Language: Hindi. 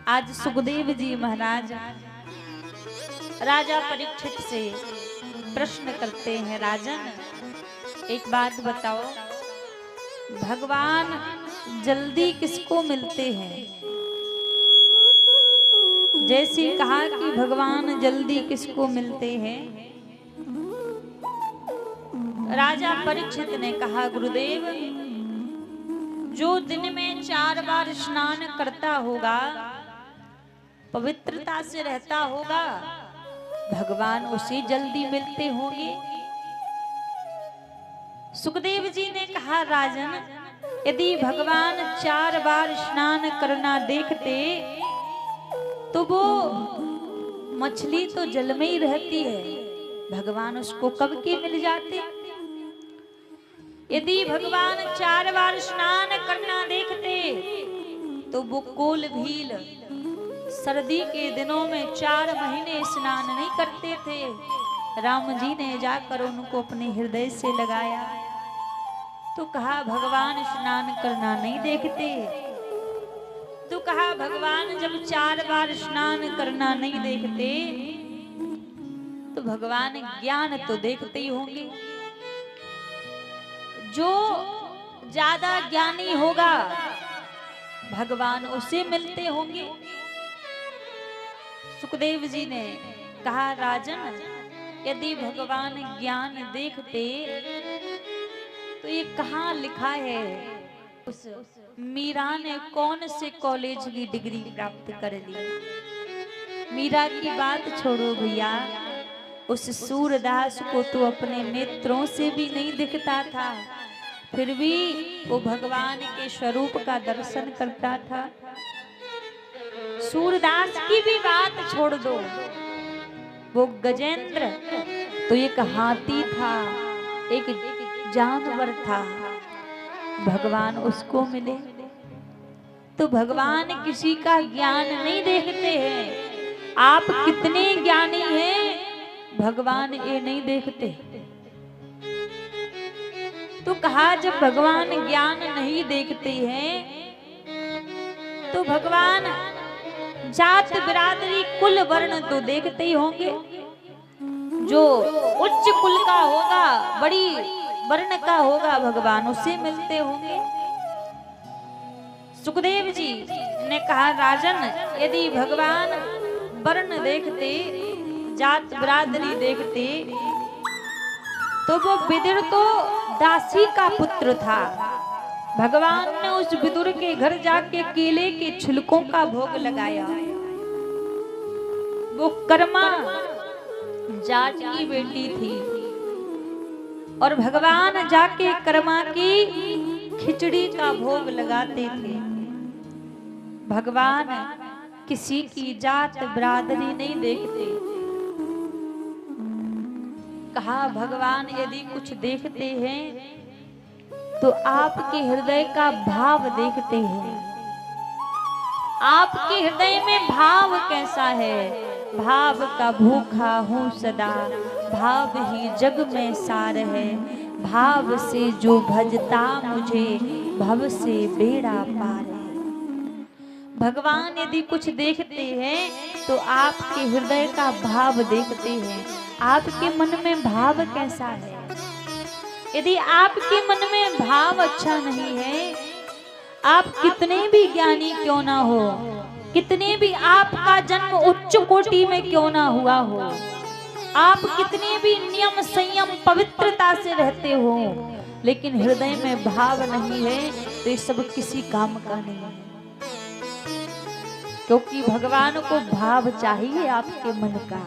आज सुखदेव जी महाराज राजा परीक्षित से प्रश्न करते हैं, राजन एक बात बताओ, भगवान जल्दी किसको मिलते हैं? जैसे कहा कि भगवान जल्दी किसको मिलते हैं, राजा परीक्षित ने कहा, गुरुदेव जो दिन में 4 बार स्नान करता होगा, पवित्रता से रहता होगा, भगवान उसे जल्दी मिलते होंगे। सुखदेव जी ने कहा, राजन यदि भगवान 4 बार स्नान करना देखते तो वो मछली तो जल में ही रहती है, भगवान उसको कब के मिल जाते। यदि भगवान 4 बार स्नान करना देखते तो वो कोल भील सर्दी के दिनों में 4 महीने स्नान नहीं करते थे। राम जी ने जाकर उनको अपने हृदय से लगाया तो कहा, भगवान स्नान करना नहीं देखते। तो कहा, भगवान जब 4 बार स्नान करना नहीं देखते तो भगवान ज्ञान तो देखते ही होंगे। जो ज्यादा ज्ञानी होगा भगवान उसे मिलते होंगे। सुखदेव जी ने कहा, राजन यदि भगवान ज्ञान देखते तो ये कहाँ लिखा है, उस मीरा ने कौन से कॉलेज की डिग्री प्राप्त कर ली। मीरा की बात छोड़ो भैया, उस सूरदास को तो अपने नेत्रों से भी नहीं दिखता था, फिर भी वो भगवान के स्वरूप का दर्शन करता था। सूरदास की भी बात छोड़ दो, वो गजेंद्र तो एक हाथी था, एक जानवर था, भगवान उसको मिले। तो भगवान किसी का ज्ञान नहीं देखते हैं। आप कितने ज्ञानी हैं, भगवान ये नहीं देखते। तो कहा, जब भगवान ज्ञान नहीं देखते हैं तो भगवान जात बिरादरी कुल वर्ण तो देखते ही होंगे। जो उच्च कुल का होगा, बड़ी वर्ण का होगा, भगवान उसे मिलते होंगे। सुखदेव जी ने कहा, राजन यदि भगवान वर्ण देखते, जात बिरादरी देखते तो वो विदुर तो दासी का पुत्र था। भगवान ने उस विदुर के घर जाके केले के छिलकों का भोग लगाया। वो कर्मा जाट की बेटी थी और भगवान जाके कर्मा की खिचड़ी का भोग लगाते थे। भगवान किसी की जात बिरादरी नहीं देखते। कहा, भगवान यदि कुछ देखते हैं तो आपके हृदय का भाव देखते हैं। आपके हृदय में भाव कैसा है? भाव का भूखा हूँ सदा, भाव ही जग में सार है, भाव से जो भजता मुझे भव से बेड़ा पार है। भगवान यदि कुछ देखते हैं तो आपके हृदय का भाव देखते हैं। आपके मन में भाव कैसा है? यदि आपके मन में भाव अच्छा नहीं है, आप कितने भी ज्ञानी क्यों ना हो, कितने भी आपका जन्म उच्च कोटि में क्यों ना हुआ हो, आप कितने भी नियम संयम पवित्रता से रहते हो, लेकिन हृदय में भाव नहीं है तो ये सब किसी काम का नहीं है। क्योंकि भगवान को भाव चाहिए आपके मन का।